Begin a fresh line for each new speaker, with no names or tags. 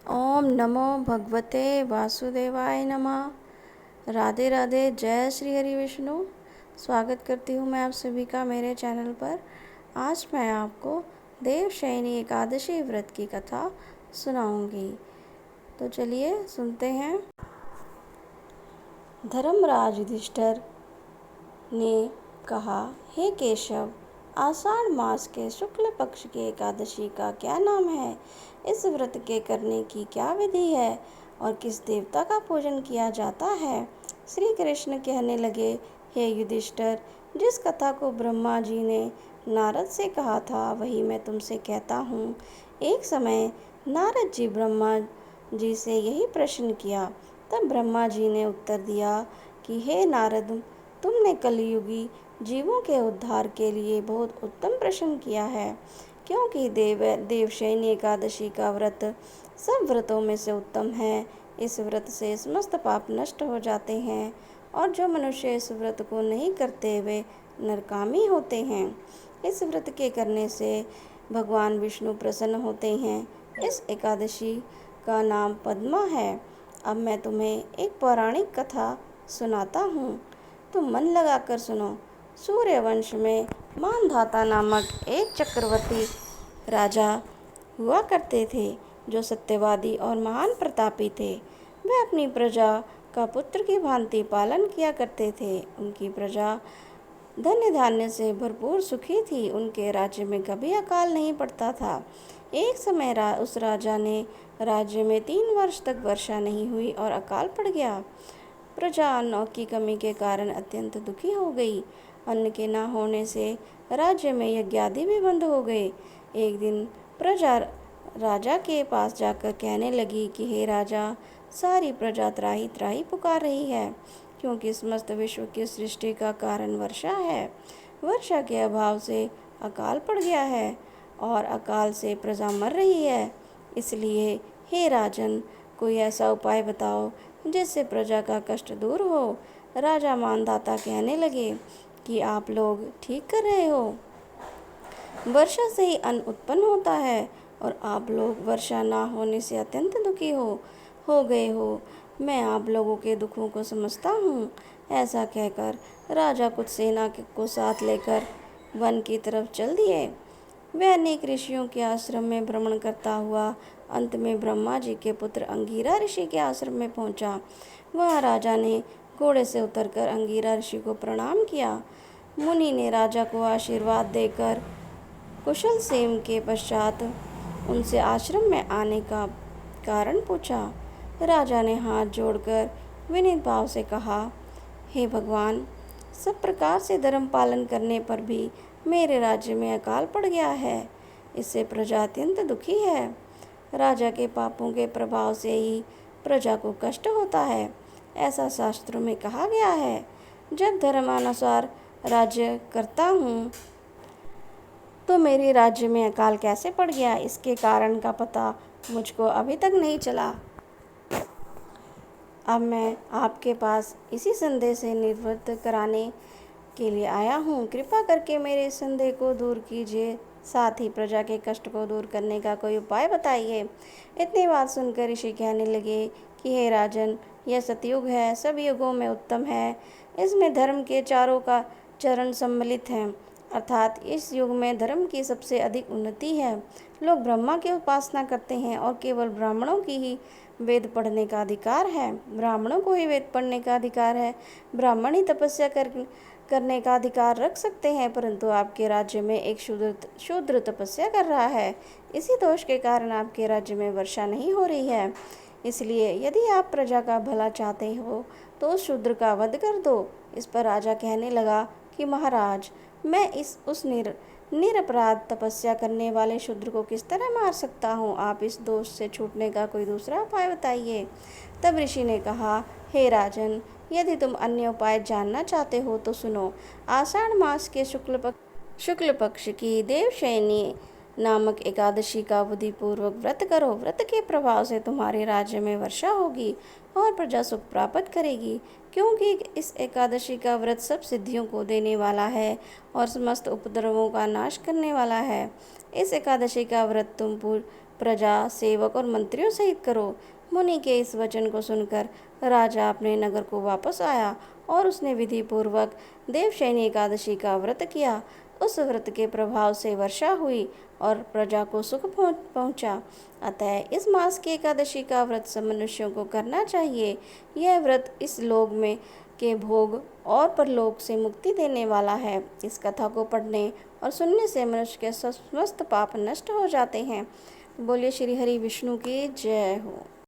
ओम नमो भगवते वासुदेवाय नमः। राधे राधे, जय श्री हरि विष्णु। स्वागत करती हूँ मैं आप सभी का मेरे चैनल पर। आज मैं आपको देवशयनी एकादशी व्रत की कथा सुनाऊंगी। तो चलिए सुनते हैं। धर्मराज युधिष्ठिर ने कहा, हे केशव, आषाढ़ मास के शुक्ल पक्ष की एकादशी का क्या नाम है? इस व्रत के करने की क्या विधि है और किस देवता का पूजन किया जाता है? श्री कृष्ण कहने लगे, हे युधिष्ठिर, जिस कथा को ब्रह्मा जी ने नारद से कहा था वही मैं तुमसे कहता हूँ। एक समय नारद जी ब्रह्मा जी से यही प्रश्न किया। तब ब्रह्मा जी ने उत्तर दिया कि हे नारद, तुमने कलयुगी जीवों के उद्धार के लिए बहुत उत्तम प्रश्न किया है, क्योंकि देवशयनी एकादशी का व्रत सब व्रतों में से उत्तम है। इस व्रत से समस्त पाप नष्ट हो जाते हैं और जो मनुष्य इस व्रत को नहीं करते वे नरकामी होते हैं। इस व्रत के करने से भगवान विष्णु प्रसन्न होते हैं। इस एकादशी का नाम पद्मा है। अब मैं तुम्हें एक पौराणिक कथा सुनाता हूँ, तुम मन लगाकर सुनो। सूर्यवंश में मानधाता नामक एक चक्रवर्ती राजा हुआ करते थे, जो सत्यवादी और महान प्रतापी थे। वे अपनी प्रजा का पुत्र की भांति पालन किया करते थे। उनकी प्रजा धन्य धान्य से भरपूर सुखी थी। उनके राज्य में कभी अकाल नहीं पड़ता था। एक समय उस राजा ने राज्य में 3 वर्ष तक वर्षा नहीं हुई और अकाल पड़ गया। प्रजा अन्न की कमी के कारण अत्यंत दुखी हो गई। अन्न के न होने से राज्य में यज्ञ आदि भी बंद हो गए। एक दिन प्रजा राजा के पास जाकर कहने लगी कि हे राजा, सारी प्रजा त्राही त्राही पुकार रही है, क्योंकि समस्त विश्व की सृष्टि का कारण वर्षा है। वर्षा के अभाव से अकाल पड़ गया है और अकाल से प्रजा मर रही है। इसलिए हे राजन, कोई ऐसा उपाय बताओ जिससे प्रजा का कष्ट दूर हो। राजा मानधाता कहने लगे कि आप लोग ठीक कर रहे हो। वर्षा से ही अन्न उत्पन्न होता है और आप लोग वर्षा ना होने से अत्यंत दुखी हो गए हो। मैं आप लोगों के दुखों को समझता हूँ। ऐसा कहकर राजा कुछ सेना को साथ लेकर वन की तरफ चल दिए। वह अनेक ऋषियों के आश्रम में भ्रमण करता हुआ अंत में ब्रह्मा जी के पुत्र अंगिरा ऋषि के आश्रम में पहुंचा। वह राजा ने घोड़े से उतरकर अंगिरा ऋषि को प्रणाम किया। मुनि ने राजा को आशीर्वाद देकर कुशल क्षेम के पश्चात उनसे आश्रम में आने का कारण पूछा। राजा ने हाथ जोड़कर विनीत भाव से कहा, हे भगवान, सब प्रकार से धर्म पालन करने पर भी मेरे राज्य में अकाल पड़ गया है। इससे प्रजा अत्यंत दुखी है। राजा के पापों के प्रभाव से ही प्रजा को कष्ट होता है। ऐसा शास्त्रों में कहा गया है। जब धर्मानुसार राज्य करता हूँ तो मेरे राज्य में अकाल कैसे पड़ गया, इसके कारण का पता मुझको अभी तक नहीं चला। अब मैं आपके पास इसी संदेह से निवृत्त कराने के लिए आया हूँ। कृपा करके मेरे संदेह को दूर कीजिए, साथ ही प्रजा के कष्ट को दूर करने का कोई उपाय बताइए। इतनी बात सुनकर ऋषि कहने लगे कि हे राजन, यह सतयुग है, सब युगों में उत्तम है। इसमें धर्म के चारों का चरण सम्मिलित हैं, अर्थात इस युग में धर्म की सबसे अधिक उन्नति है। लोग ब्रह्मा की उपासना करते हैं और केवल ब्राह्मणों की ही वेद पढ़ने का अधिकार है। ब्राह्मणों को ही वेद पढ़ने का अधिकार है। ब्राह्मण ही तपस्या करने का अधिकार रख सकते हैं, परंतु आपके राज्य में एक शूद्र तपस्या कर रहा है। इसी दोष के कारण आपके राज्य में वर्षा नहीं हो रही है। इसलिए यदि आप प्रजा का भला चाहते हो तो उस शूद्र का वध कर दो। इस पर राजा कहने लगा कि महाराज, मैं उस निरपराध तपस्या करने वाले शूद्र को किस तरह मार सकता हूँ? आप इस दोष से छूटने का कोई दूसरा उपाय बताइए। तब ऋषि ने कहा, हे राजन, यदि तुम अन्य उपाय जानना चाहते हो तो सुनो। आषाढ़ मास के शुक्ल पक्ष की देवशयनी नामक एकादशी का बुद्धिपूर्वक व्रत करो। व्रत के प्रभाव से तुम्हारे राज्य में वर्षा होगी और प्रजा सुख प्राप्त करेगी, क्योंकि इस एकादशी का व्रत सब सिद्धियों को देने वाला है और समस्त उपद्रवों का नाश करने वाला है। इस एकादशी का व्रत तुम प्रजा, सेवक और मंत्रियों सहित करो। मुनि के इस वचन को सुनकर राजा अपने नगर को वापस आया और उसने विधि पूर्वक देवशयनी एकादशी का व्रत किया। उस व्रत के प्रभाव से वर्षा हुई और प्रजा को सुख पहुंचा। अतः इस मास की एकादशी का व्रत सब मनुष्यों को करना चाहिए। यह व्रत इस लोक में के भोग और परलोक से मुक्ति देने वाला है। इस कथा को पढ़ने और सुनने से मनुष्य के समस्त पाप नष्ट हो जाते हैं। बोलिए श्री हरि विष्णु की जय हो।